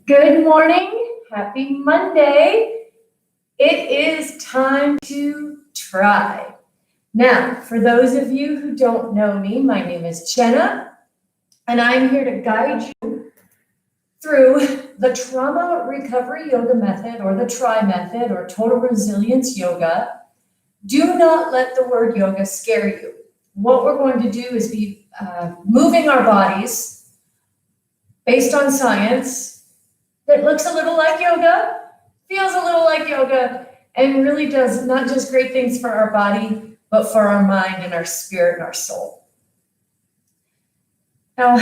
Good morning. Happy Monday. It is time to try. Now, for those of you who don't know me, my name is Jenah, and I'm here to guide you through the trauma recovery yoga method, or the TRY method, or total resilience yoga. Do not let the word yoga scare you. What we're going to do is be moving our bodies based on science that looks a little like yoga, feels a little like yoga, and really does not just great things for our body, but for our mind and our spirit and our soul. Now,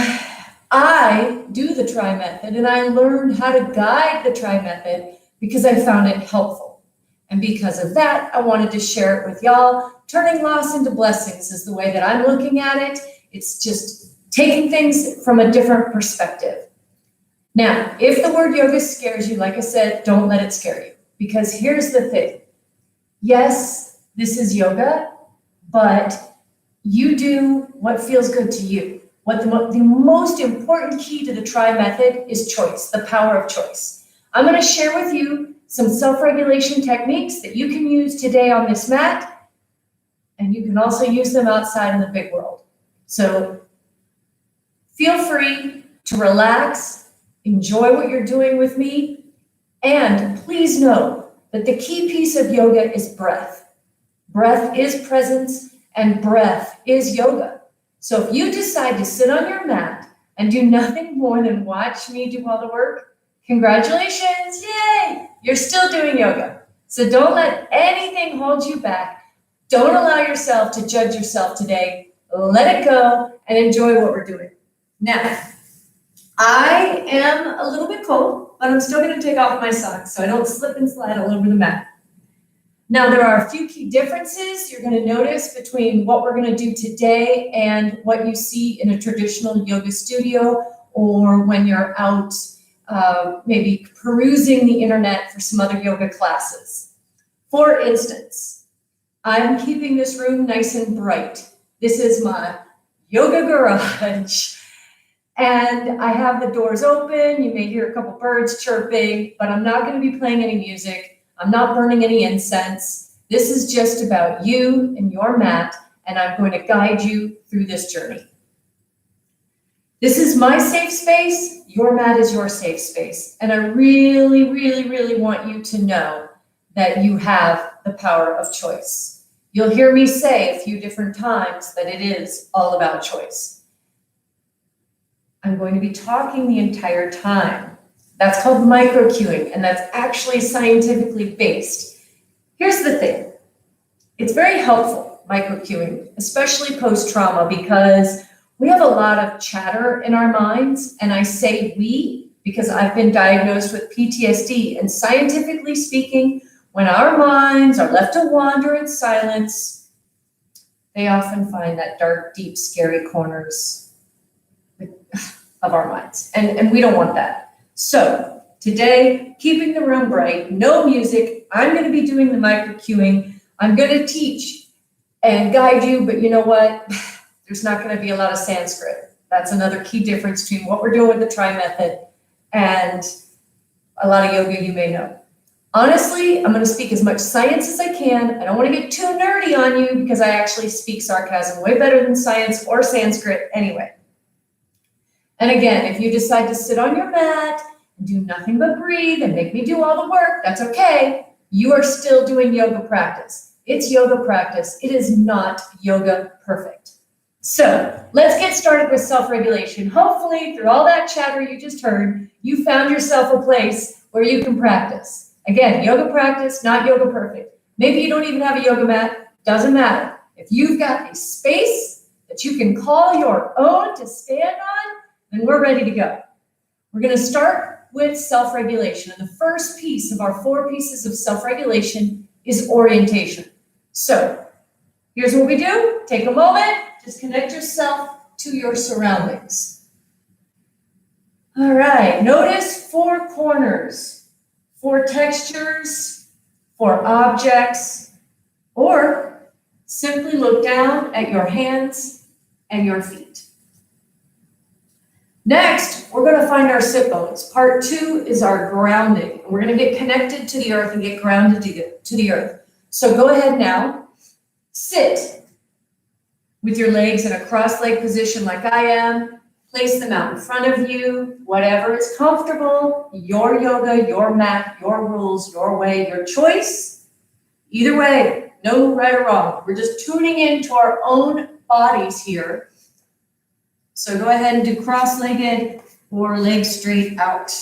I do the TRY method, and I learned how to guide the TRY method because I found it helpful. And because of that, I wanted to share it with y'all. Turning loss into blessings is the way that I'm looking at it. It's just taking things from a different perspective. Now, if the word yoga scares you, like I said, don't let it scare you. Because here's the thing. Yes, this is yoga, but you do what feels good to you. The most important key to the TRY method is choice, the power of choice. I'm going to share with you some self-regulation techniques that you can use today on this mat, and you can also use them outside in the big world. So feel free to relax. Enjoy what you're doing with me. And please know that the key piece of yoga is breath. Breath is presence, and breath is yoga. So if you decide to sit on your mat and do nothing more than watch me do all the work, congratulations, yay! You're still doing yoga. So don't let anything hold you back. Don't allow yourself to judge yourself today. Let it go and enjoy what we're doing. Now, I am a little bit cold, but I'm still going to take off my socks so I don't slip and slide all over the mat. Now, there are a few key differences you're going to notice between what we're going to do today and what you see in a traditional yoga studio, or when you're out maybe perusing the internet for some other yoga classes. For instance, I'm keeping this room nice and bright. This is my yoga garage. And I have the doors open. You may hear a couple birds chirping, but I'm not going to be playing any music. I'm not burning any incense. This is just about you and your mat, and I'm going to guide you through this journey. This is my safe space. Your mat is your safe space. And I really, really, really want you to know that you have the power of choice. You'll hear me say a few different times that it is all about choice. I'm going to be talking the entire time. That's called micro-cueing, and that's actually scientifically based. Here's the thing. It's very helpful, micro-cueing, especially post-trauma, because we have a lot of chatter in our minds, and I say we because I've been diagnosed with PTSD, and scientifically speaking, when our minds are left to wander in silence, they often find that dark, deep, scary corners of our minds. And we don't want that. So today, keeping the room bright, no music. I'm going to be doing the micro-cueing. I'm going to teach and guide you, but you know what? There's not going to be a lot of Sanskrit. That's another key difference between what we're doing with the TRY method and a lot of yoga you may know. Honestly, I'm going to speak as much science as I can. I don't want to get too nerdy on you because I actually speak sarcasm way better than science or Sanskrit anyway. And again, if you decide to sit on your mat and do nothing but breathe and make me do all the work, that's okay. You are still doing yoga practice. It's yoga practice. It is not yoga perfect. So let's get started with self-regulation. Hopefully, through all that chatter you just heard, you found yourself a place where you can practice. Again, yoga practice, not yoga perfect. Maybe you don't even have a yoga mat. Doesn't matter. If you've got a space that you can call your own to stand on, then we're ready to go. We're going to start with self-regulation. And the first piece of our 4 pieces of self-regulation is orientation. So here's what we do. Take a moment. Just connect yourself to your surroundings. All right. Notice 4 corners, 4 textures, 4 objects, or simply look down at your hands and your feet. Next, we're going to find our sit bones. Part 2 is our grounding. We're going to get connected to the earth and get grounded to the earth. So go ahead now, sit with your legs in a cross-leg position like I am. Place them out in front of you, whatever is comfortable, your yoga, your mat, your rules, your way, your choice. Either way, no right or wrong. We're just tuning into our own bodies here. So go ahead and do cross-legged or legs straight out.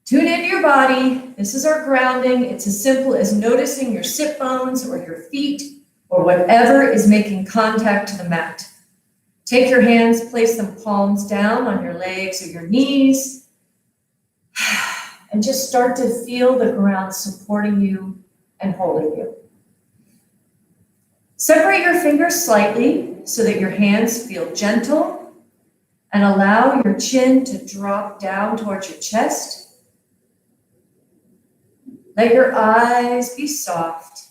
Tune into your body. This is our grounding. It's as simple as noticing your sit bones or your feet or whatever is making contact to the mat. Take your hands, place them palms down on your legs or your knees, and just start to feel the ground supporting you and holding you. Separate your fingers slightly so that your hands feel gentle, and allow your chin to drop down towards your chest. Let your eyes be soft,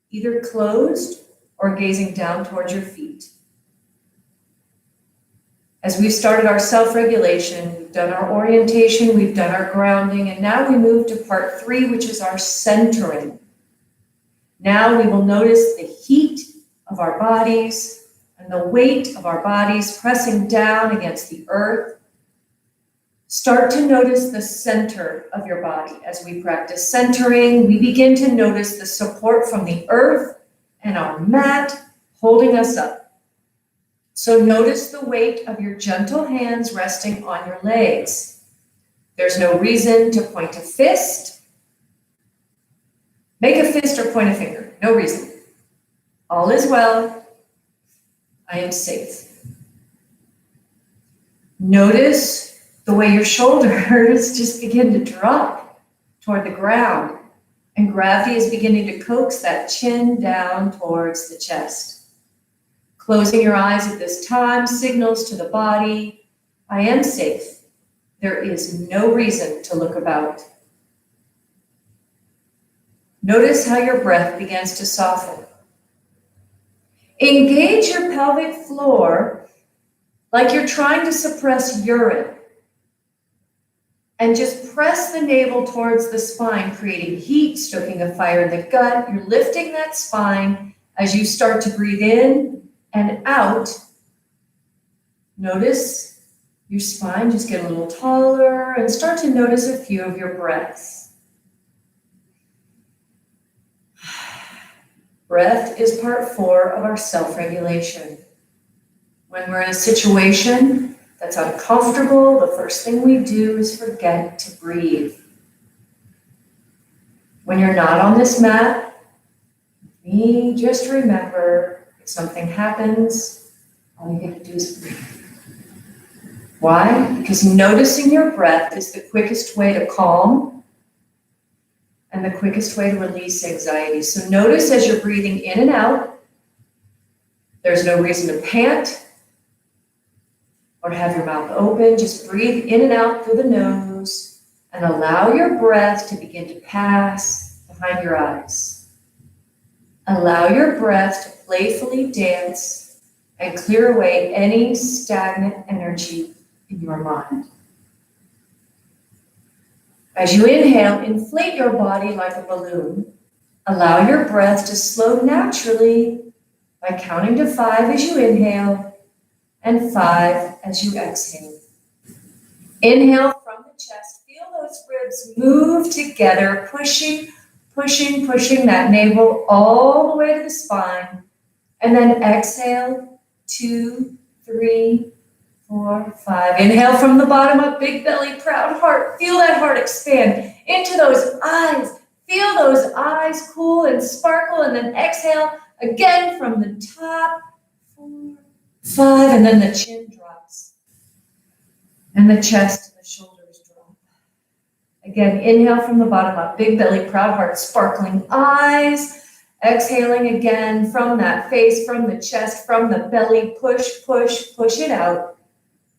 either closed or gazing down towards your feet. As we've started our self-regulation, we've done our orientation, we've done our grounding, and now we move to part 3, which is our centering. Now we will notice the heat of our bodies and the weight of our bodies pressing down against the earth. Start to notice the center of your body. As we practice centering, we begin to notice the support from the earth and our mat holding us up. So notice the weight of your gentle hands resting on your legs. There's no reason to point a fist. Make a fist or point a finger. No reason. All is well. I am safe. Notice the way your shoulders just begin to drop toward the ground, and gravity is beginning to coax that chin down towards the chest. Closing your eyes at this time signals to the body, I am safe. There is no reason to look about. Notice how your breath begins to soften. Engage your pelvic floor like you're trying to suppress urine. And just press the navel towards the spine, creating heat, stoking a fire in the gut. You're lifting that spine as you start to breathe in and out. Notice your spine just get a little taller and start to notice a few of your breaths. Breath is part 4 of our self-regulation. When we're in a situation that's uncomfortable, the first thing we do is forget to breathe. When you're not on this mat, we just remember if something happens, all you have to do is breathe. Why? Because noticing your breath is the quickest way to calm and the quickest way to release anxiety. So notice as you're breathing in and out, there's no reason to pant or have your mouth open. Just breathe in and out through the nose and allow your breath to begin to pass behind your eyes. Allow your breath to playfully dance and clear away any stagnant energy in your mind. As you inhale, inflate your body like a balloon. Allow your breath to slow naturally by counting to 5 as you inhale and 5 as you exhale. Inhale from the chest. Feel those ribs move together, pushing that navel all the way to the spine. And then exhale, 2, 3, 4, 5. Inhale from the bottom up, big belly, proud heart. Feel that heart expand into those eyes. Feel those eyes cool and sparkle. And then exhale again from the top, 4, 5. And then the chin drops. And the chest and the shoulders drop. Again, inhale from the bottom up, big belly, proud heart, sparkling eyes. Exhaling again from that face, from the chest, from the belly, push it out.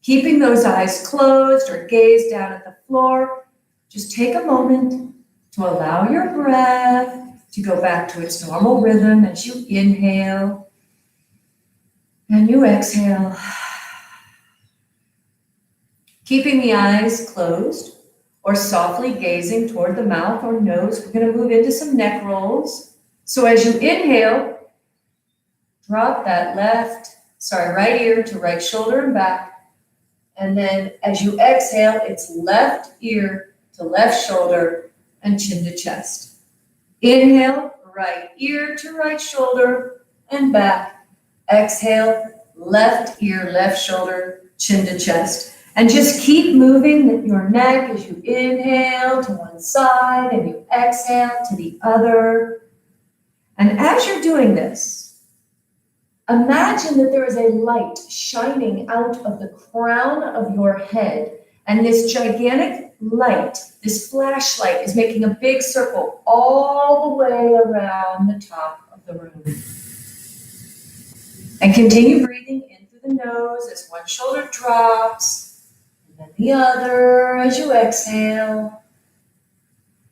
Keeping those eyes closed or gaze down at the floor. Just take a moment to allow your breath to go back to its normal rhythm as you inhale and you exhale. Keeping the eyes closed or softly gazing toward the mouth or nose, we're going to move into some neck rolls. So as you inhale, drop that right ear to right shoulder and back. And then as you exhale, it's left ear to left shoulder and chin to chest. Inhale, right ear to right shoulder and back. Exhale, left ear, left shoulder, chin to chest. And just keep moving your neck as you inhale to one side and you exhale to the other. And as you're doing this, imagine that there is a light shining out of the crown of your head. And this gigantic light, this flashlight, is making a big circle all the way around the top of the room. And continue breathing in through the nose as one shoulder drops. And then the other as you exhale.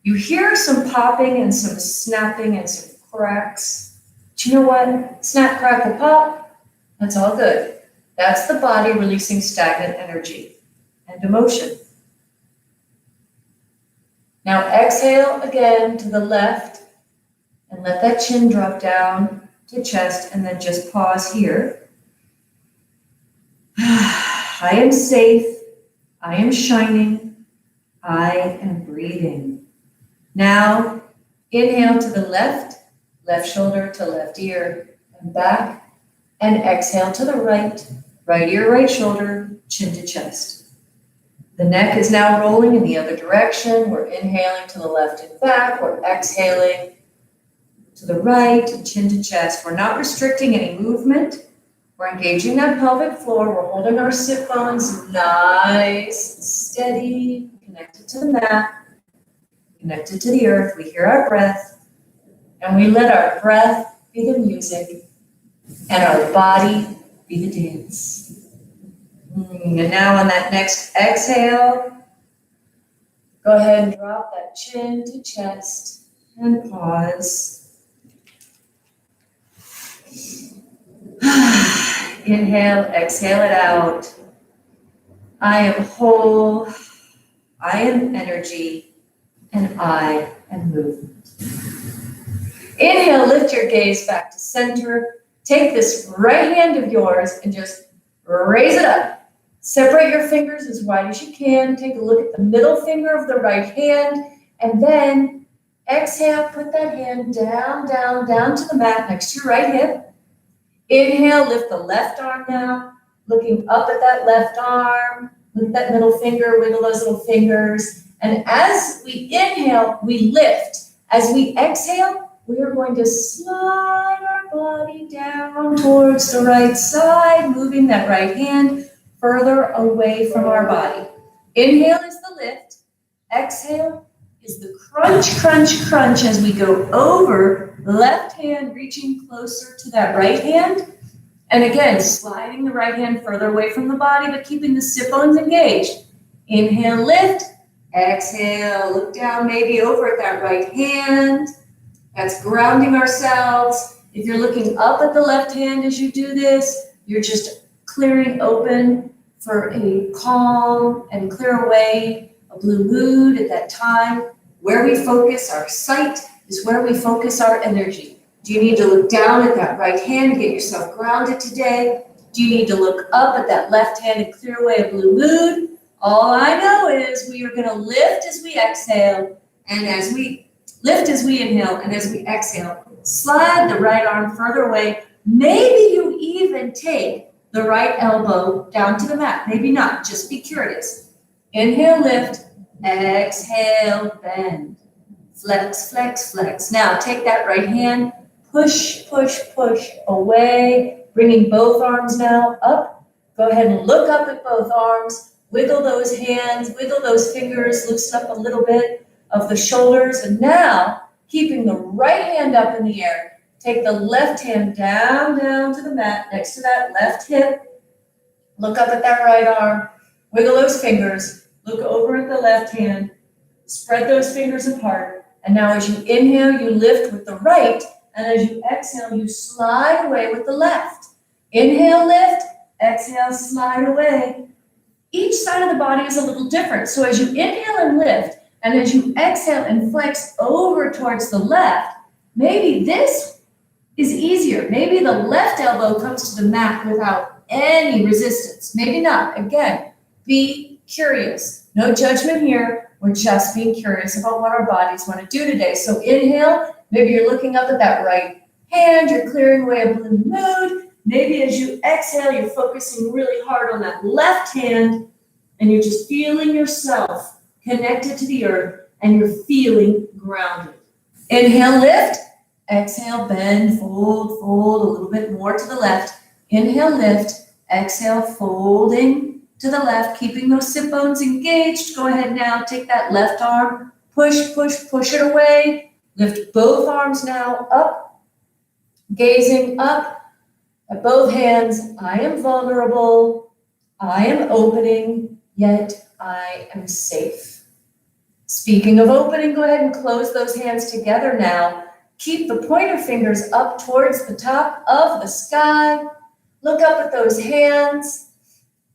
You hear some popping and some snapping and some cracks. Do you know what? Snap, crackle, pop. That's all good. That's the body releasing stagnant energy and emotion. Now exhale again to the left and let that chin drop down to chest and then just pause here. I am safe. I am shining. I am breathing. Now, inhale to the left shoulder to left ear and back, and exhale to the right ear, right shoulder, chin to chest. The neck is now rolling in the other direction. We're inhaling to the left and back. We're exhaling to the right and chin to chest. We're not restricting any movement. We're engaging that pelvic floor. We're holding our sit bones nice and steady, connected to the mat, connected to the earth. We hear our breath, and we let our breath be the music, and our body be the dance. And now on that next exhale, go ahead and drop that chin to chest and pause. Inhale, exhale it out. I am whole, I am energy, and I am movement. Inhale, lift your gaze back to center. Take this right hand of yours and just raise it up. Separate your fingers as wide as you can. Take a look at the middle finger of the right hand, and then exhale, put that hand down to the mat next to your right hip. Inhale, lift the left arm now, looking up at that left arm. Look at that middle finger, wiggle those little fingers. And as we inhale, we lift. As we exhale, we are going to slide our body down towards the right side, moving that right hand further away from our body. Inhale is the lift. Exhale is the crunch, crunch, crunch as we go over. Left hand reaching closer to that right hand. And again, sliding the right hand further away from the body, but keeping the sit bones engaged. Inhale, lift. Exhale, look down maybe over at that right hand. That's grounding ourselves. If you're looking up at the left hand as you do this, you're just clearing open for a calm and clear away a blue mood at that time. Where we focus our sight is where we focus our energy. Do you need to look down at that right hand and get yourself grounded today? Do you need to look up at that left hand and clear away a blue mood? All I know is we are going to lift as we exhale, and as we lift as we inhale, and as we exhale, slide the right arm further away. Maybe you even take the right elbow down to the mat. Maybe not. Just be curious. Inhale, lift. Exhale, bend. Flex, flex, flex. Now take that right hand, push, push, push away, bringing both arms now up. Go ahead and look up at both arms, wiggle those hands, wiggle those fingers, loosen up a little bit of the shoulders. And now, keeping the right hand up in the air, take the left hand down to the mat next to that left hip. Look up at that right arm, wiggle those fingers, look over at the left hand, spread those fingers apart. And now as you inhale, you lift with the right, and as you exhale, you slide away with the left. Inhale, lift. Exhale, slide away. each side of the body is a little different. So as you inhale and lift, and as you exhale and flex over towards the left, maybe this is easier. Maybe the left elbow comes to the mat without any resistance. Maybe not. Again, be curious. No judgment here. We're just being curious about what our bodies want to do today. So inhale, maybe you're looking up at that right hand, you're clearing away a blue mood. Maybe as you exhale, you're focusing really hard on that left hand, and you're just feeling yourself connected to the earth, and you're feeling grounded. Inhale, lift. Exhale, bend, fold, fold a little bit more to the left. Inhale, lift. Exhale, folding to the left, keeping those sit bones engaged. Go ahead now, take that left arm, push, push, push it away. Lift both arms now up, gazing up at both hands. I am vulnerable. I am opening, yet I am safe. Speaking of opening, go ahead and close those hands together now. Keep the pointer fingers up towards the top of the sky. Look up at those hands.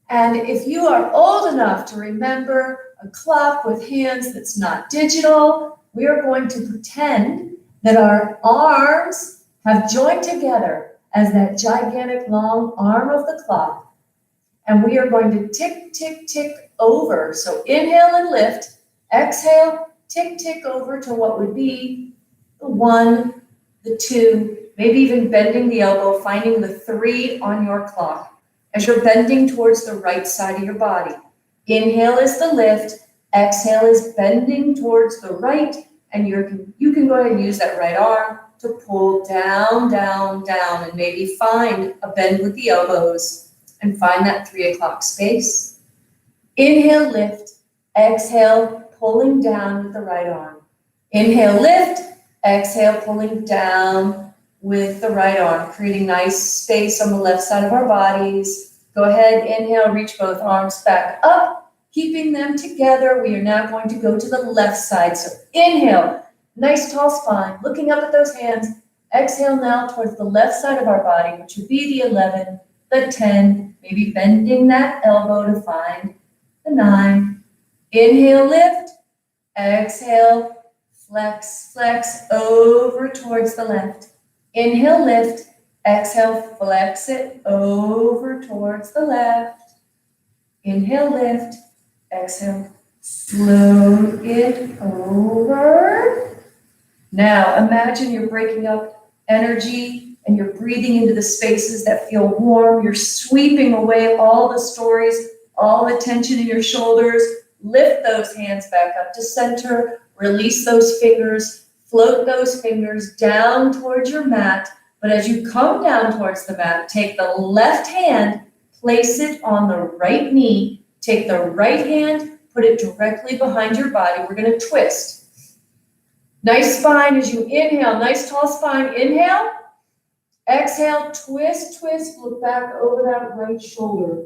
And if you are old enough to remember a clock with hands that's not digital, we are going to pretend that our arms have joined together as that gigantic long arm of the clock. And we are going to tick, tick, tick over. So inhale and lift. Exhale, tick, tick over to what would be the 1, the 2, maybe even bending the elbow, finding the 3 on your clock as you're bending towards the right side of your body. Inhale is the lift, exhale is bending towards the right, and you can go ahead and use that right arm to pull down, down, down, and maybe find a bend with the elbows and find that 3 o'clock space. Inhale, lift, exhale, pulling down with the right arm. Inhale, lift, exhale, pulling down with the right arm, creating nice space on the left side of our bodies. Go ahead, inhale, reach both arms back up, keeping them together. We are now going to go to the left side. So inhale, nice tall spine, looking up at those hands. Exhale now towards the left side of our body, which would be the 11, the 10, maybe bending that elbow to find the 9. Inhale, lift, exhale, flex, flex over towards the left. Inhale, lift, exhale, flex it over towards the left. Inhale, lift, exhale, float it over. Now imagine you're breaking up energy and you're breathing into the spaces that feel warm. You're sweeping away all the stories, all the tension in your shoulders. Lift those hands back up to center. Release those fingers. Float those fingers down towards your mat. But as you come down towards the mat, take the left hand, place it on the right knee. Take the right hand, put it directly behind your body. We're going to twist. Nice spine as you inhale. Nice tall spine. Inhale. Exhale. Twist, twist. Look back over that right shoulder.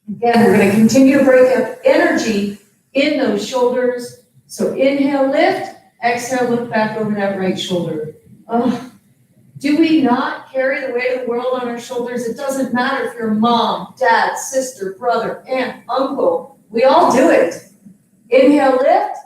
Again, we're going to continue to break up energy in those shoulders. So inhale, lift. Exhale, look back over that right shoulder. Oh, do we not carry the weight of the world on our shoulders? It doesn't matter if you're mom, dad, sister, brother, aunt, uncle. We all do it. Inhale, lift.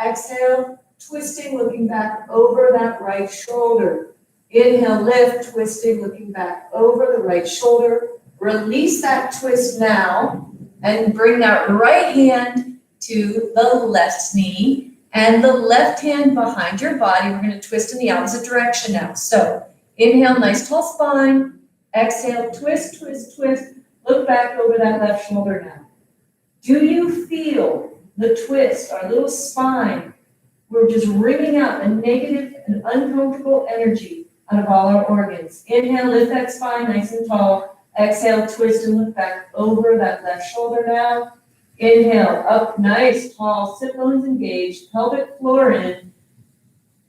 Exhale, twisting, looking back over that right shoulder. Inhale, lift, twisting, looking back over the right shoulder. Release that twist now and bring that right hand to the left knee and the left hand behind your body. We're going to twist in the opposite direction now. So inhale, nice tall spine. Exhale, twist, twist, twist. Look back over that left shoulder now. Do you feel the twist, our little spine? We're just wringing out the negative and uncomfortable energy out of all our organs. Inhale, lift that spine nice and tall. Exhale, twist and look back over that left shoulder now. Inhale, up, nice, tall, sit bones engaged, pelvic floor in.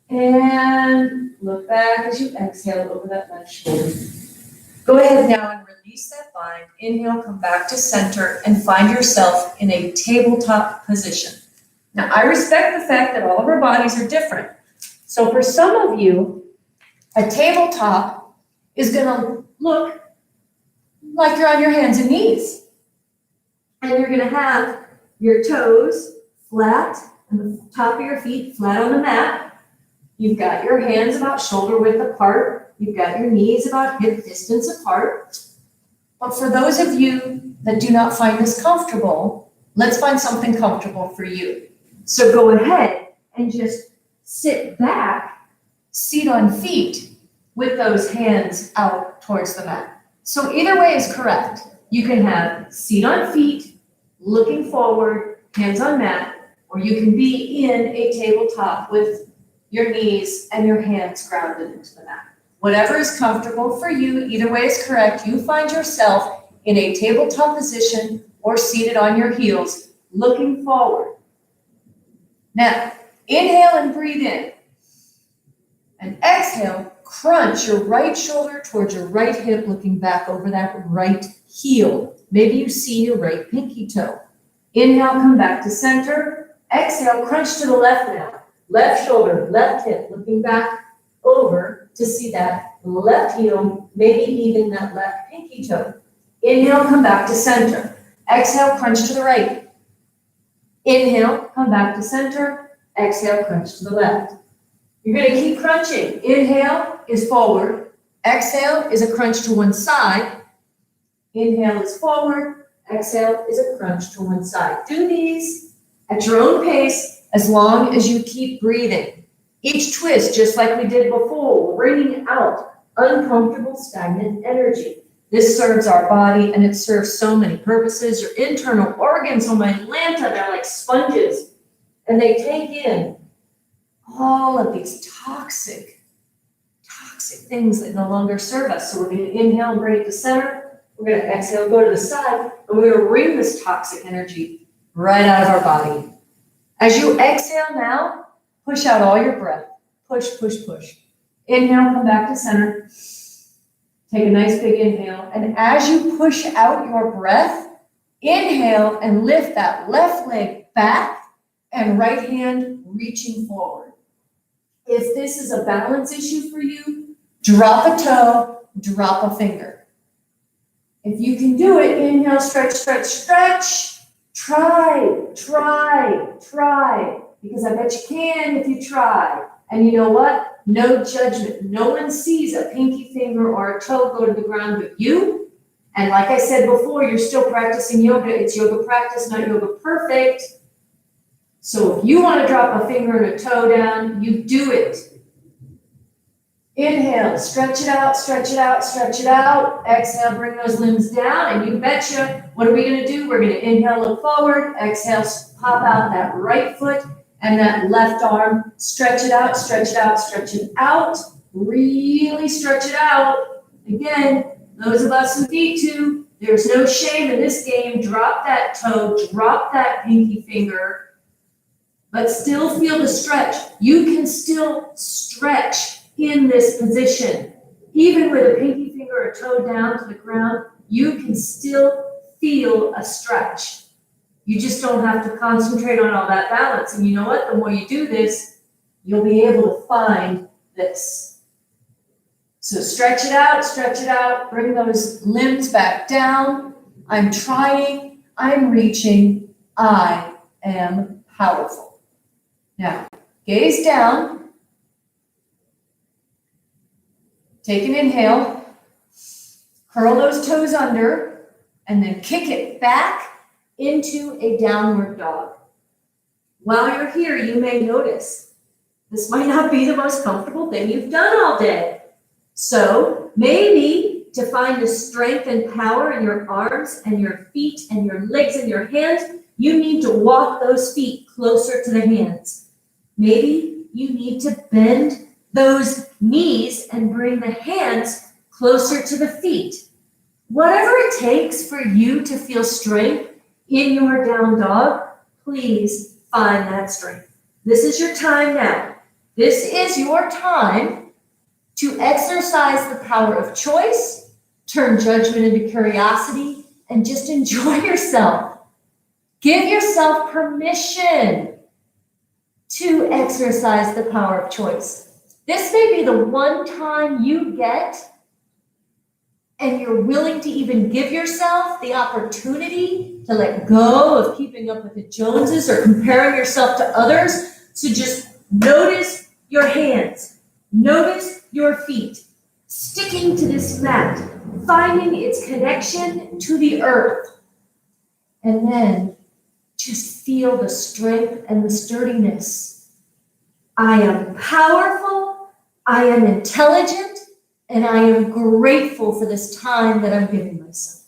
And look back as you exhale over that left shoulder. Go ahead now and release that bind. Inhale, come back to center and find yourself in a tabletop position. Now, I respect the fact that all of our bodies are different. So for some of you, a tabletop is going to look like you're on your hands and knees. And you're gonna have your toes flat and the top of your feet flat on the mat. You've got your hands about shoulder width apart. You've got your knees about hip distance apart. But for those of you that do not find this comfortable, let's find something comfortable for you. So go ahead and just sit back, seat on feet, with those hands out towards the mat. So either way is correct. You can have seat on feet, looking forward, hands on mat, or you can be in a tabletop with your knees and your hands grounded into the mat. Whatever is comfortable for you, either way is correct. You find yourself in a tabletop position or seated on your heels, looking forward. Now, inhale and breathe in. And exhale, crunch your right shoulder towards your right hip, looking back over that right heel. Maybe you see your right pinky toe. Inhale, come back to center. Exhale, crunch to the left now. Left shoulder, left hip, looking back over to see that left heel, maybe even that left pinky toe. Inhale, come back to center. Exhale, crunch to the right. Inhale, come back to center. Exhale, crunch to the left. You're going to keep crunching. Inhale is forward. Exhale is a crunch to one side. Inhale is forward. Exhale is a crunch to one side. Do these at your own pace as long as you keep breathing. Each twist, just like we did before, bringing out uncomfortable, stagnant energy. This serves our body, and it serves so many purposes. Your internal organs, oh my Lanta, they're like sponges, and they take in all of these toxic things that no longer serve us. So we're going to inhale and bring it to center. We're going to exhale, go to the side, and we're going to wring this toxic energy right out of our body. As you exhale now, push out all your breath. Push, push, push. Inhale, come back to center. Take a nice big inhale. And as you push out your breath, inhale and lift that left leg back and right hand reaching forward. If this is a balance issue for you, drop a toe, drop a finger. If you can do it, inhale, stretch, stretch, stretch. Try, because I bet you can if you try. And you know what? No judgment. No one sees a pinky finger or a toe go to the ground but you. And like I said before, you're still practicing yoga. It's yoga practice, not yoga perfect. So if you want to drop a finger and a toe down, you do it. Inhale, stretch it out, stretch it out, stretch it out. Exhale, bring those limbs down, and you betcha, what are we going to do? We're going to inhale, look forward. Exhale, pop out that right foot and that left arm. Stretch it out, stretch it out, stretch it out. Really stretch it out. Again, those of us who need to, there's no shame in this game. Drop that toe, drop that pinky finger, but still feel the stretch. You can still stretch in this position. Even with a pinky finger or toe down to the ground, you can still feel a stretch. You just don't have to concentrate on all that balance. And you know what? The more you do this, you'll be able to find this. So stretch it out, bring those limbs back down. I'm trying, I'm reaching, I am powerful. Now, gaze down. Take an inhale, curl those toes under, and then kick it back into a downward dog. While you're here, you may notice this might not be the most comfortable thing you've done all day. So maybe to find the strength and power in your arms and your feet and your legs and your hands, you need to walk those feet closer to the hands. Maybe you need to bend those knees and bring the hands closer to the feet. Whatever it takes for you to feel strength in your down dog, please find that strength. This is your time now. This is your time to exercise the power of choice, turn judgment into curiosity, and just enjoy yourself. Give yourself permission to exercise the power of choice. This may be the one time you get and you're willing to even give yourself the opportunity to let go of keeping up with the Joneses or comparing yourself to others. So just notice your hands, notice your feet, sticking to this mat, finding its connection to the earth. And then just feel the strength and the sturdiness. I am powerful, I am intelligent, and I am grateful for this time that I'm giving myself.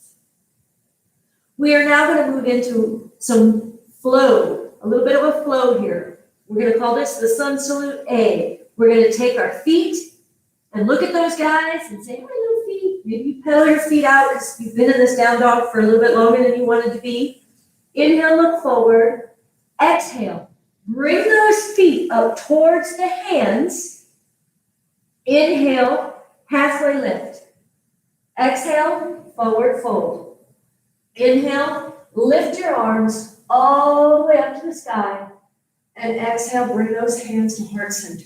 We are now going to move into some flow, a little bit of a flow here. We're going to call this the sun salute A. We're going to take our feet and look at those guys and say, "Hi, little feet." Maybe you pedal your feet out because you've been in this down dog for a little bit longer than you wanted to be. Inhale, look forward. Exhale, bring those feet up towards the hands. Inhale, halfway lift. Exhale, forward fold. Inhale, lift your arms all the way up to the sky. And exhale, bring those hands to heart center.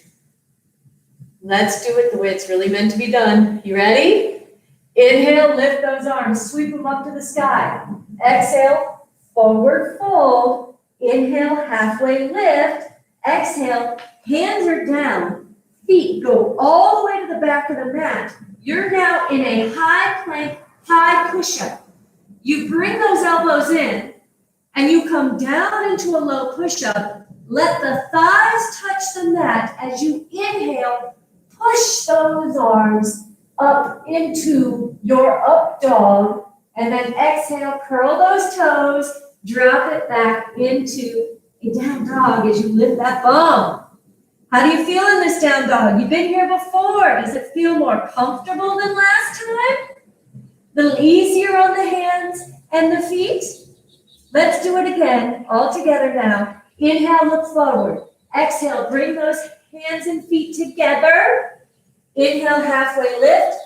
Let's do it the way it's really meant to be done. You ready? Inhale, lift those arms, sweep them up to the sky. Exhale, forward fold. Inhale, halfway lift. Exhale, hands are down. Feet go all the way to the back of the mat. You're now in a high plank, high push-up. You bring those elbows in and you come down into a low push-up. Let the thighs touch the mat as you inhale. Push those arms up into your up dog. And then exhale, curl those toes, drop it back into a down dog as you lift that bum. How do you feel in this down dog? You've been here before. Does it feel more comfortable than last time? A little easier on the hands and the feet? Let's do it again, all together now. Inhale, look forward. Exhale, bring those hands and feet together. Inhale, halfway lift.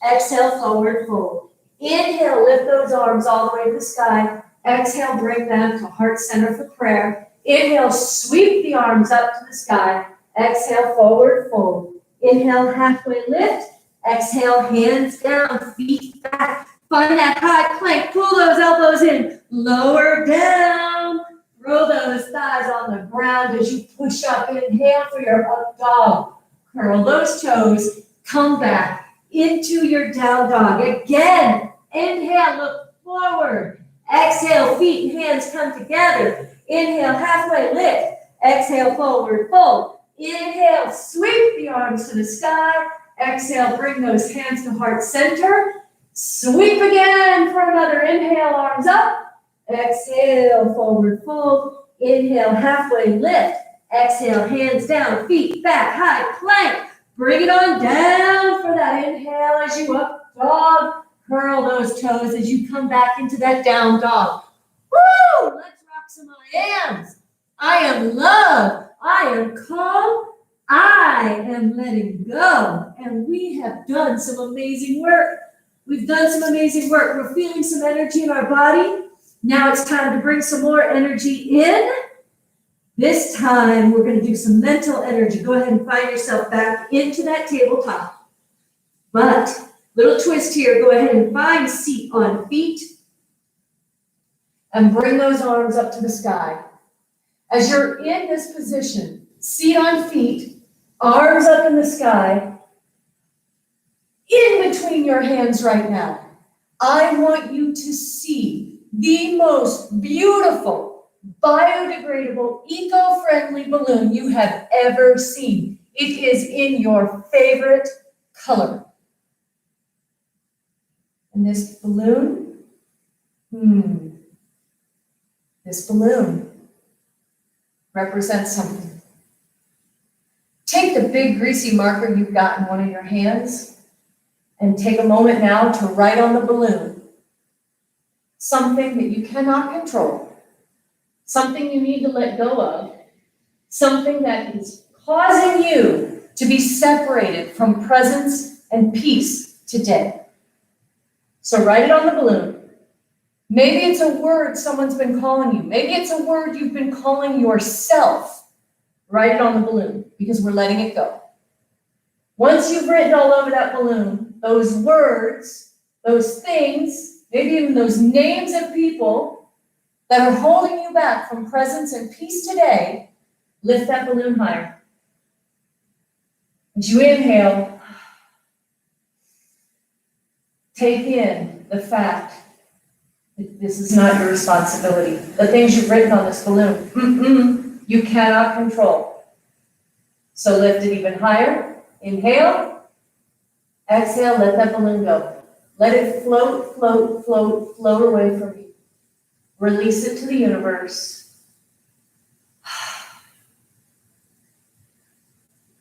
Exhale, forward fold. Inhale, lift those arms all the way to the sky. Exhale, bring them to heart center for prayer. Inhale, sweep the arms up to the sky. Exhale, forward fold. Inhale, halfway lift. Exhale, hands down, feet back. Find that high plank. Pull those elbows in. Lower down. Throw those thighs on the ground as you push up. Inhale for your up dog. Curl those toes. Come back into your down dog. Again, inhale, look forward. Exhale, feet and hands come together. Inhale, halfway lift. Exhale, forward fold. Inhale, sweep the arms to the sky. Exhale, bring those hands to heart center. Sweep again for another inhale, arms up. Exhale, forward fold. Inhale, halfway lift. Exhale, hands down, feet back, high plank. Bring it on down for that inhale as you up dog. Curl those toes as you come back into that down dog. Woo! Let's rock some I ams. I am love. I am calm. I am letting go. And we have done some amazing work. We've done some amazing work. We're feeling some energy in our body. Now it's time to bring some more energy in. This time we're going to do some mental energy. Go ahead and find yourself back into that tabletop. But little twist here. Go ahead and find a seat on feet. And bring those arms up to the sky. As you're in this position, seat on feet, arms up in the sky, in between your hands right now, I want you to see the most beautiful, biodegradable, eco-friendly balloon you have ever seen. It is in your favorite color. And this balloon, this balloon represents something. Take the big greasy marker you've got in one of your hands and take a moment now to write on the balloon something that you cannot control, something you need to let go of, something that is causing you to be separated from presence and peace today. So write it on the balloon. Maybe it's a word someone's been calling you. Maybe it's a word you've been calling yourself. Write it on the balloon because we're letting it go. Once you've written all over that balloon, those words, those things, maybe even those names of people that are holding you back from presence and peace today, lift that balloon higher. As you inhale, take in the fact that this is not your responsibility. The things you've written on this balloon, you cannot control. So lift it even higher. Inhale. Exhale, let that balloon go. Let it float, float, float, float away from you. Release it to the universe.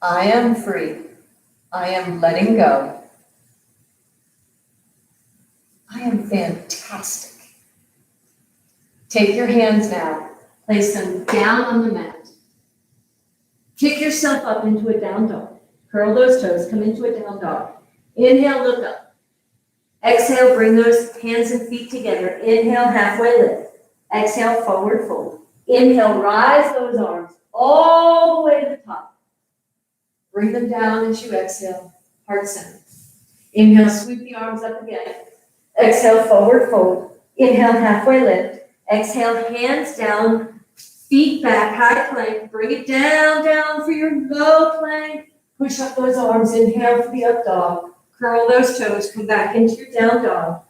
I am free. I am letting go. I am fantastic. Take your hands now. Place them down on the mat. Kick yourself up into a down dog. Curl those toes. Come into a down dog. Inhale, look up. Exhale, bring those hands and feet together. Inhale, halfway lift. Exhale, forward fold. Inhale, rise those arms all the way to the top. Bring them down as you exhale, heart center. Inhale, sweep the arms up again. Exhale, forward fold. Inhale, halfway lift. Exhale, hands down, feet back, high plank. Bring it down, down for your low plank. Push up those arms. Inhale for the up dog. Curl those toes. Come back into your down dog.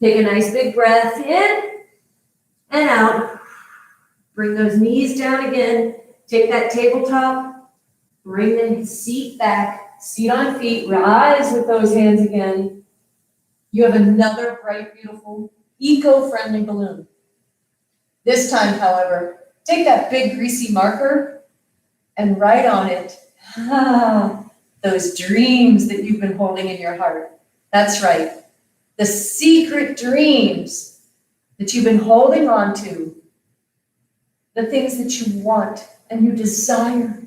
Take a nice big breath in and out. Bring those knees down again. Take that tabletop. Bring the seat back. Seat on feet. Rise with those hands again. You have another bright, beautiful, eco-friendly balloon. This time, however, take that big greasy marker and write on it those dreams that you've been holding in your heart. That's right. The secret dreams that you've been holding on to. The things that you want and you desire.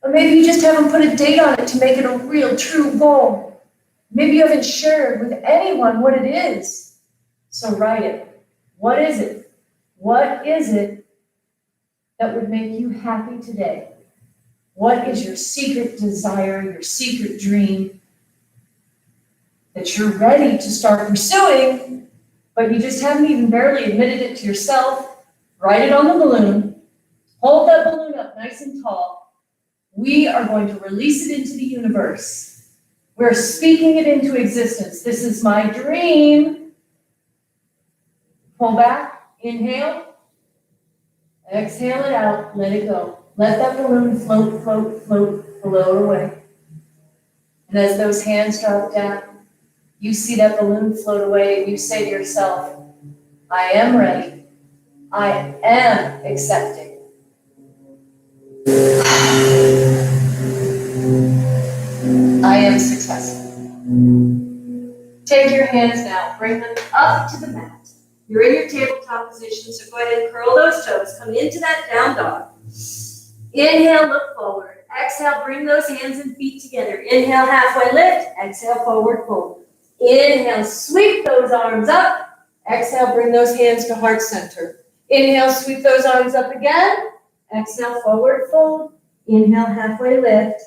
Or maybe you just haven't put a date on it to make it a real, true goal. Maybe you haven't shared with anyone what it is. So write it. What is it? What is it that would make you happy today? What is your secret desire, your secret dream that you're ready to start pursuing, but you just haven't even barely admitted it to yourself? Write it on the balloon. Hold that balloon up nice and tall. We are going to release it into the universe. We're speaking it into existence. This is my dream. Pull back, inhale, exhale it out, let it go. Let that balloon float, float, float, float away. And as those hands drop down, you see that balloon float away and you say to yourself, I am ready. I am accepting. I am successful. Take your hands now, bring them up to the mat. You're in your tabletop position, so go ahead and curl those toes. Come into that down dog. Inhale, look forward. Exhale, bring those hands and feet together. Inhale, halfway lift. Exhale, forward fold. Inhale, sweep those arms up. Exhale, bring those hands to heart center. Inhale, sweep those arms up again. Exhale, forward fold. Inhale, halfway lift.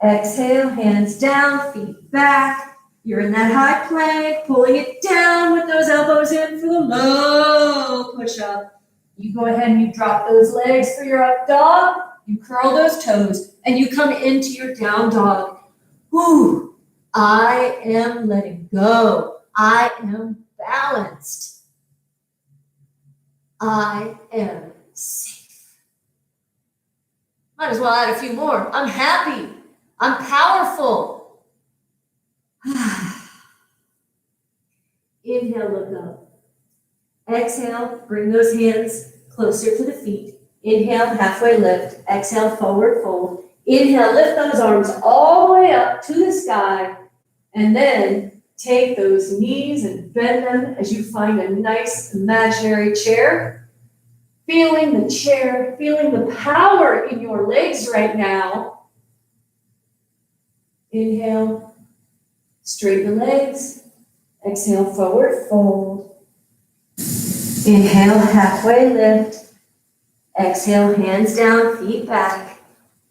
Exhale, hands down, feet back. You're in that high plank, pulling it down with those elbows in for the low push-up. You go ahead and you drop those legs for your up dog. You curl those toes, and you come into your down dog. Whew, I am letting go. I am balanced. I am safe. Might as well add a few more. I'm happy. I'm powerful. Inhale, look up. Exhale, bring those hands closer to the feet. Inhale, halfway lift. Exhale, forward fold. Inhale, lift those arms all the way up to the sky. And then take those knees and bend them as you find a nice imaginary chair. Feeling the chair, feeling the power in your legs right now. Inhale, straighten the legs. Exhale, forward fold. Inhale, halfway lift. Exhale, hands down, feet back.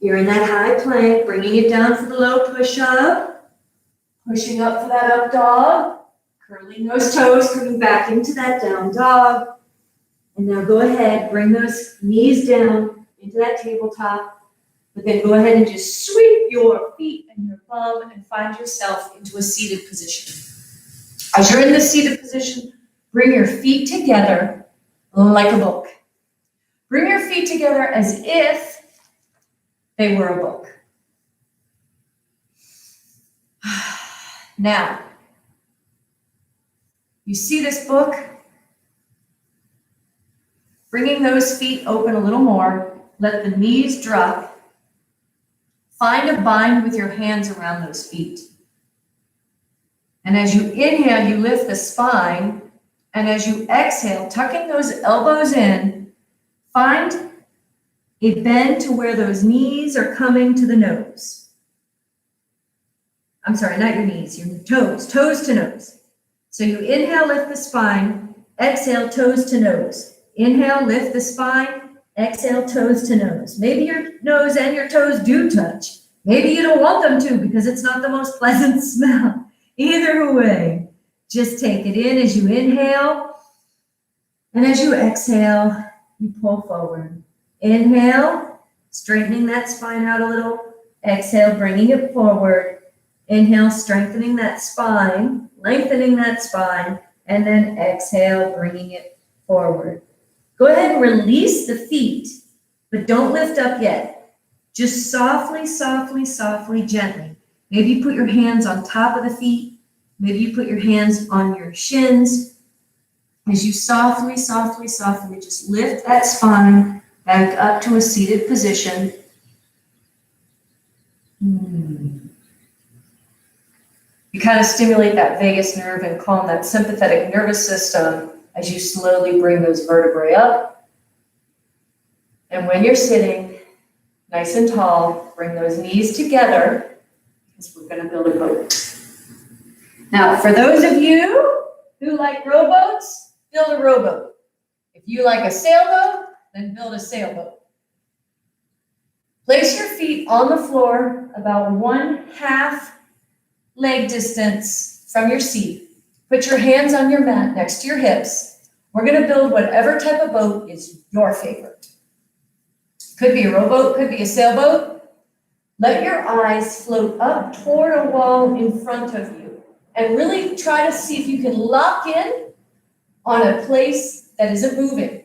You're in that high plank, bringing it down for the low push-up. Pushing up for that up dog. Curling those toes, coming back into that down dog. And now go ahead, bring those knees down into that tabletop. But then go ahead and just sweep your feet and your bum and find yourself into a seated position. As you're in this seated position, bring your feet together like a book. Bring your feet together as if they were a book. Now, you see this book? Bringing those feet open a little more. Let the knees drop. Find a bind with your hands around those feet. And as you inhale, you lift the spine. And as you exhale, tucking those elbows in, find a bend to where those knees are coming to the nose. I'm sorry, not your knees, your toes to nose. So you inhale, lift the spine, exhale, toes to nose. Inhale, lift the spine, exhale, toes to nose. Maybe your nose and your toes do touch. Maybe you don't want them to because it's not the most pleasant smell. Either way, just take it in as you inhale. And as you exhale, you pull forward. Inhale, straightening that spine out a little. Exhale, bringing it forward. Inhale, strengthening that spine, lengthening that spine. And then exhale, bringing it forward. Go ahead and release the feet, but don't lift up yet. Just softly, softly, softly, gently. Maybe you put your hands on top of the feet. Maybe you put your hands on your shins. As you softly, softly, softly just lift that spine back up to a seated position. You kind of stimulate that vagus nerve and calm that sympathetic nervous system as you slowly bring those vertebrae up. And when you're sitting nice and tall, bring those knees together because we're going to build a boat. Now, for those of you who like rowboats, build a rowboat. If you like a sailboat, then build a sailboat. Place your feet on the floor about 1/2 leg distance from your seat. Put your hands on your mat next to your hips. We're going to build whatever type of boat is your favorite. Could be a rowboat, could be a sailboat. Let your eyes float up toward a wall in front of you and really try to see if you can lock in on a place that isn't moving.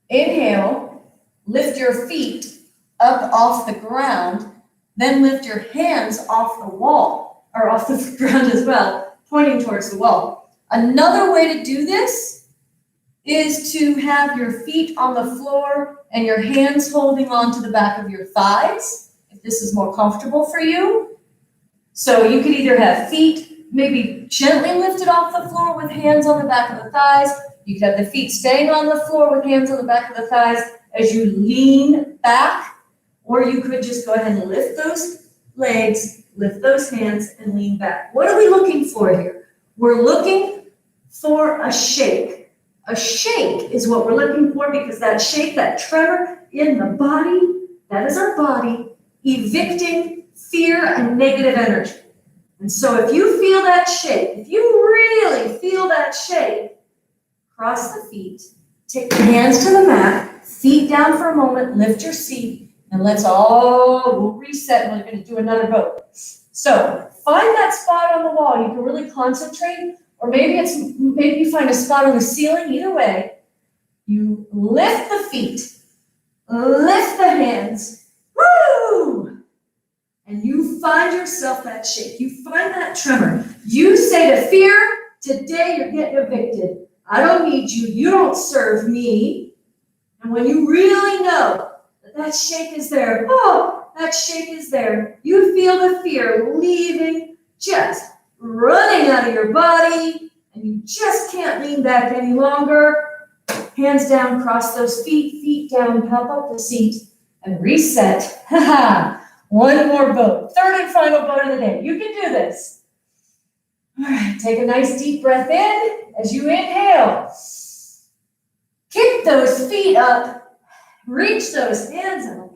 Inhale, lift your feet up off the ground, then lift your hands off the wall, or off the ground as well, pointing towards the wall. Another way to do this is to have your feet on the floor and your hands holding on to the back of your thighs, if this is more comfortable for you. So you could either have feet maybe gently lifted off the floor with hands on the back of the thighs. You could have the feet staying on the floor with hands on the back of the thighs as you lean back. Or you could just go ahead and lift those legs, lift those hands, and lean back. What are we looking for here? We're looking for a shake. A shake is what we're looking for because that shake, that tremor in the body, that is our body evicting fear and negative energy. And so if you feel that shake, if you really feel that shake, cross the feet, take your hands to the mat, feet down for a moment, lift your seat, and we'll reset and we're going to do another boat. So find that spot on the wall. You can really concentrate, or maybe you find a spot on the ceiling. Either way, you lift the feet, lift the hands, woo! And you find yourself that shake. You find that tremor. You say to fear, today you're getting evicted. I don't need you. You don't serve me. And when you really know that shake is there. Oh, that shake is there. You feel the fear leaving, just running out of your body, and you just can't lean back any longer. Hands down, cross those feet, feet down, pop up the seat, and reset. One more boat. Third and final boat of the day. You can do this. All right, take a nice deep breath in as you inhale. Kick those feet up. Reach those hands up.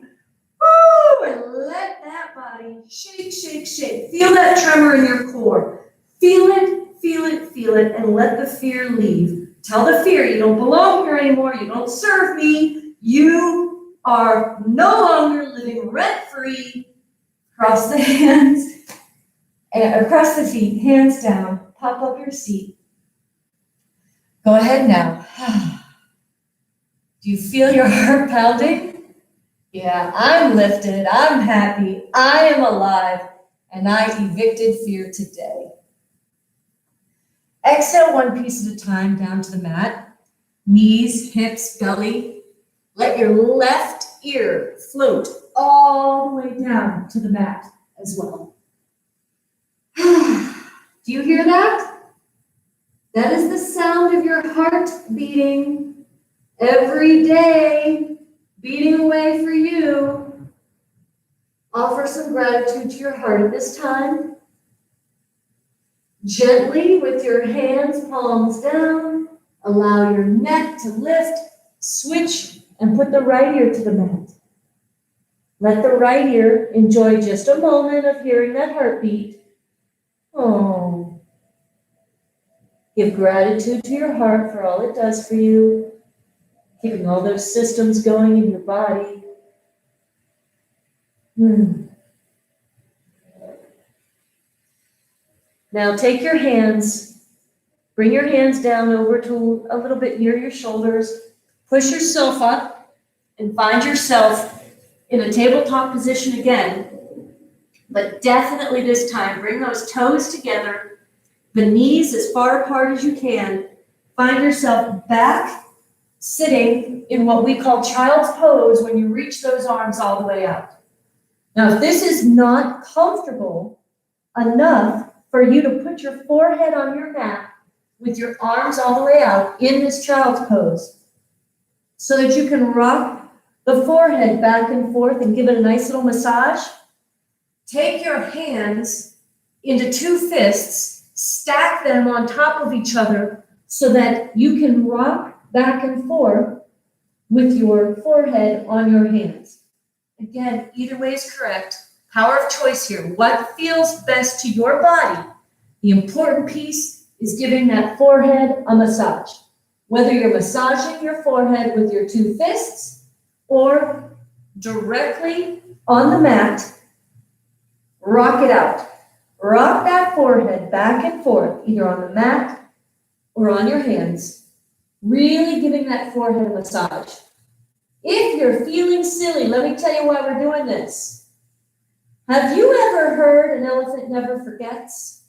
and let that body shake, shake, shake. Feel that tremor in your core. Feel it, feel it, feel it, and let the fear leave. Tell the fear, you don't belong here anymore. You don't serve me. You are no longer living rent-free. Cross the hands, and across the feet, hands down. Pop up your seat. Go ahead now. Do you feel your heart pounding? Yeah, I'm lifted, I'm happy, I am alive, and I evicted fear today. Exhale one piece at a time down to the mat. Knees, hips, belly. Let your left ear float all the way down to the mat as well. Do you hear that? That is the sound of your heart beating every day, beating away for you. Offer some gratitude to your heart at this time. Gently, with your hands, palms down, allow your neck to lift, switch, and put the right ear to the mat. Let the right ear enjoy just a moment of hearing that heartbeat. Oh. Give gratitude to your heart for all it does for you, keeping all those systems going in your body. Now take your hands, bring your hands down over to a little bit near your shoulders, push yourself up, and find yourself in a tabletop position again. But definitely this time, bring those toes together, the knees as far apart as you can. Find yourself back sitting in what we call child's pose when you reach those arms all the way out. Now, if this is not comfortable enough for you to put your forehead on your mat with your arms all the way out in this child's pose so that you can rock the forehead back and forth and give it a nice little massage, take your hands into two fists, stack them on top of each other so that you can rock back and forth with your forehead on your hands. Again, either way is correct. Power of choice here. What feels best to your body? The important piece is giving that forehead a massage. Whether you're massaging your forehead with your two fists or directly on the mat, rock it out. Rock that forehead back and forth, either on the mat or on your hands, really giving that forehead a massage. If you're feeling silly, let me tell you why we're doing this. Have you ever heard an elephant never forgets?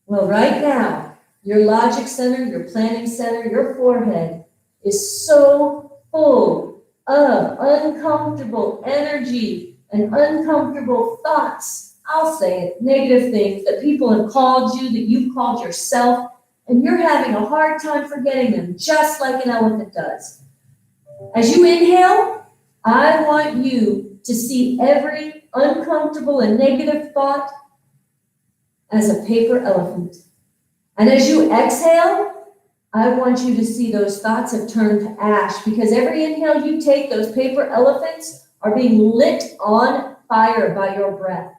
Well, right now, your logic center, your planning center, your forehead is so full of uncomfortable energy and uncomfortable thoughts. I'll say it, negative things that people have called you, that you've called yourself, and you're having a hard time forgetting them, just like an elephant does. As you inhale, I want you to see every uncomfortable and negative thought as a paper elephant. And as you exhale, I want you to see those thoughts have turned to ash, because every inhale you take, those paper elephants are being lit on fire by your breath.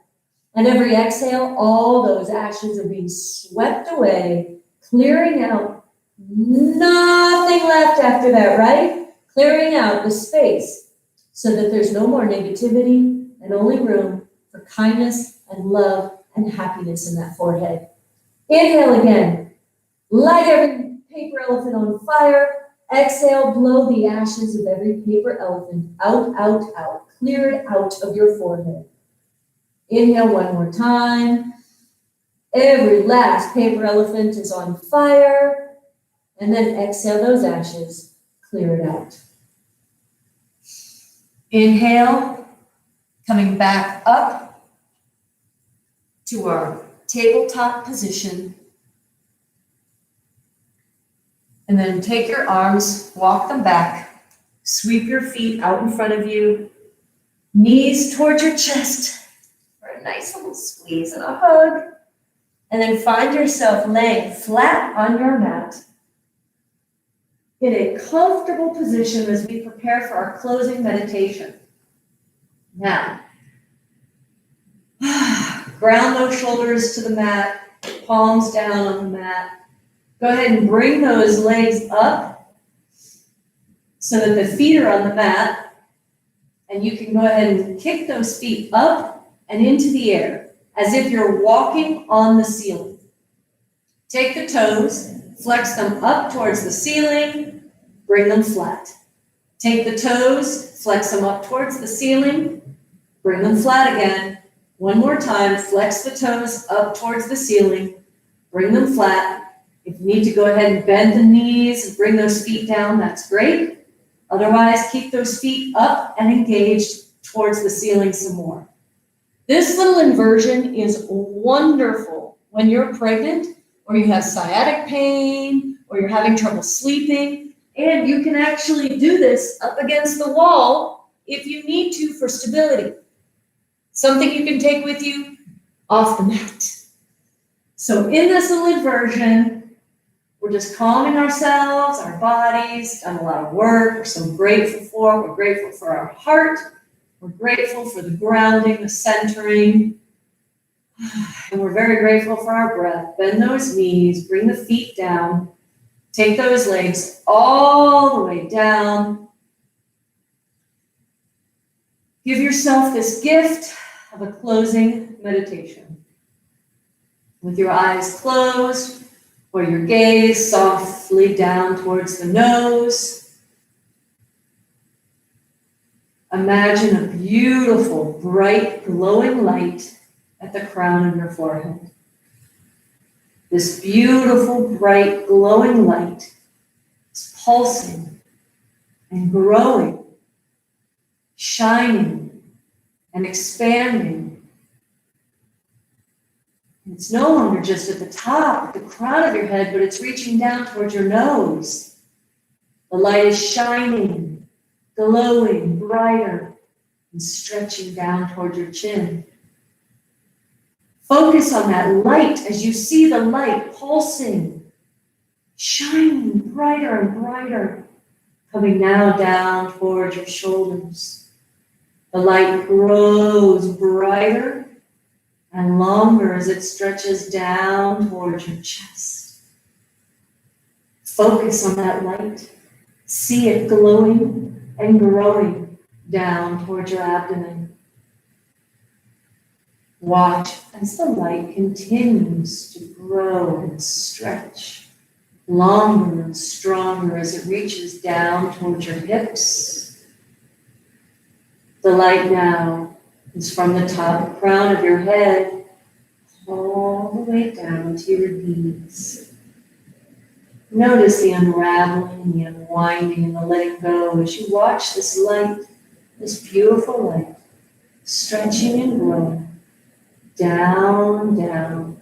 And every exhale, all those ashes are being swept away, clearing out. Nothing left after that, right? Clearing out the space so that there's no more negativity and only room for kindness and love and happiness in that forehead. Inhale again. Light every paper elephant on fire. Exhale, blow the ashes of every paper elephant out, out, out. Clear it out of your forehead. Inhale one more time. Every last paper elephant is on fire. And then exhale those ashes. Clear it out. Inhale, coming back up to our tabletop position. And then take your arms, walk them back, sweep your feet out in front of you, knees towards your chest for a nice little squeeze and a hug. And then find yourself laying flat on your mat in a comfortable position as we prepare for our closing meditation. Now, ground those shoulders to the mat, palms down on the mat. Go ahead and bring those legs up so that the feet are on the mat, and you can go ahead and kick those feet up and into the air as if you're walking on the ceiling. Take the toes, flex them up towards the ceiling, bring them flat. Take the toes, flex them up towards the ceiling, bring them flat again. One more time, flex the toes up towards the ceiling, bring them flat. If you need to go ahead and bend the knees and bring those feet down, that's great. Otherwise, keep those feet up and engaged towards the ceiling some more. This little inversion is wonderful when you're pregnant or you have sciatic pain or you're having trouble sleeping. And you can actually do this up against the wall if you need to for stability. Something you can take with you off the mat. So in this little inversion, we're just calming ourselves, our bodies, done a lot of work we're so grateful for. We're grateful for our heart. We're grateful for the grounding, the centering. And we're very grateful for our breath. Bend those knees, bring the feet down. Take those legs all the way down. Give yourself this gift of a closing meditation. With your eyes closed or your gaze softly down towards the nose, imagine a beautiful, bright, glowing light at the crown of your forehead. This beautiful, bright, glowing light is pulsing and growing, shining and expanding. It's no longer just at the top, at the crown of your head, but it's reaching down towards your nose. The light is shining, glowing, brighter, and stretching down towards your chin. Focus on that light as you see the light pulsing, shining brighter and brighter, coming now down towards your shoulders. The light grows brighter and longer as it stretches down towards your chest. Focus on that light. See it glowing and growing down towards your abdomen. Watch as the light continues to grow and stretch longer and stronger as it reaches down towards your hips. The light now is from the top crown of your head all the way down to your knees. Notice the unraveling, the unwinding, and the letting go as you watch this light, this beautiful light, stretching and growing. Down, down,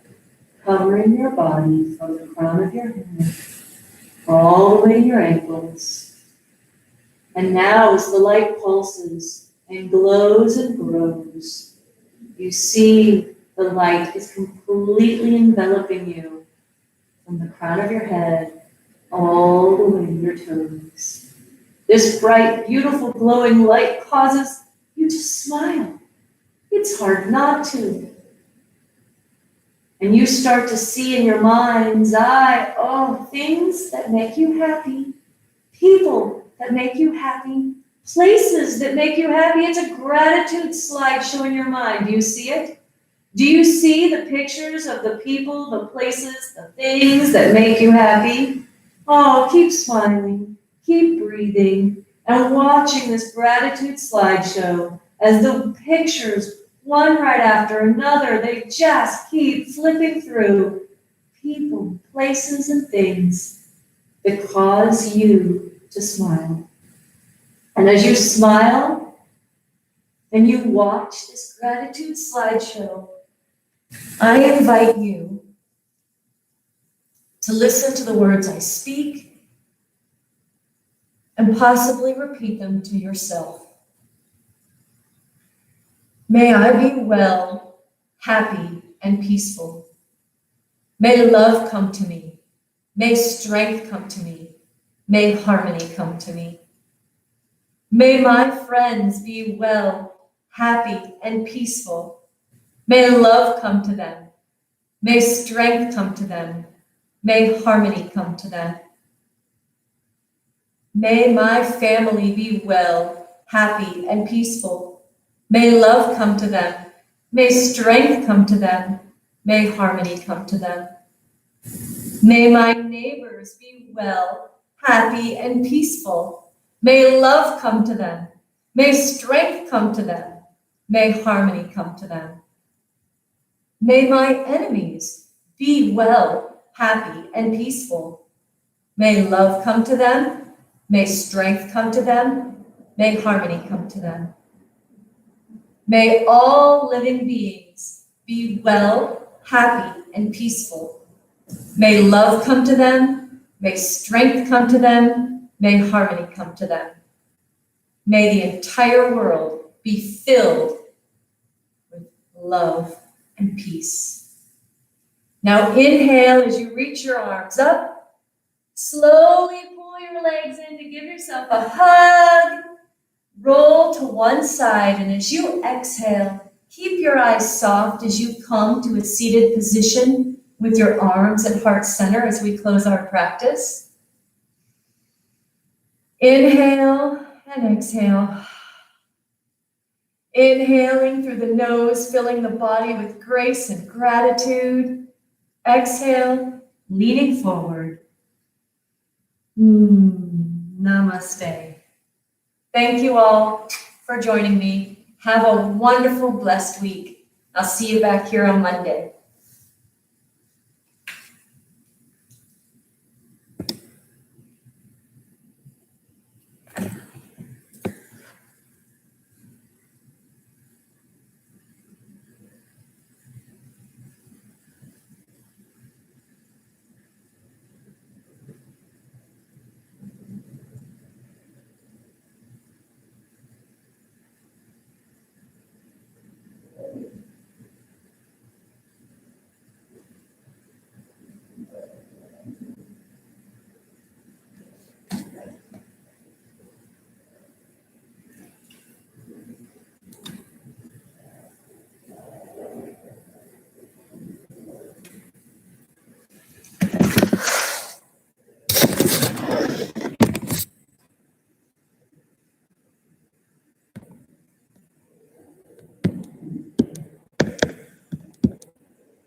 covering your body from the crown of your head, all the way to your ankles. And now as the light pulses and glows and grows, you see the light is completely enveloping you from the crown of your head all the way to your toes. This bright, beautiful, glowing light causes you to smile. It's hard not to. And you start to see in your mind's eye, things that make you happy, people that make you happy, places that make you happy. It's a gratitude slideshow in your mind. Do you see it? Do you see the pictures of the people, the places, the things that make you happy? Oh, keep smiling, keep breathing, and watching this gratitude slideshow as the pictures, one right after another, they just keep flipping through people, places, and things that cause you to smile. And as you smile and you watch this gratitude slideshow, I invite you to listen to the words I speak and possibly repeat them to yourself. May I be well, happy, and peaceful. May love come to me. May strength come to me. May harmony come to me. May my friends be well, happy, and peaceful. May love come to them. May strength come to them. May harmony come to them. May my family be well, happy, and peaceful. May love come to them. May strength come to them. May harmony come to them. May my neighbors be well, happy, and peaceful. May love come to them. May strength come to them. May harmony come to them. May my enemies be well, happy, and peaceful. May love come to them. May strength come to them. May harmony come to them. May all living beings be well, happy, and peaceful. May love come to them. May strength come to them. May harmony come to them. May the entire world be filled with love and peace. Now inhale as you reach your arms up. Slowly pull your legs in to give yourself a hug. Roll to one side, and as you exhale, keep your eyes soft as you come to a seated position with your arms at heart center as we close our practice. Inhale and exhale. Inhaling through the nose, filling the body with grace and gratitude. Exhale, leaning forward. Namaste. Thank you all for joining me. Have a wonderful, blessed week. I'll see you back here on Monday.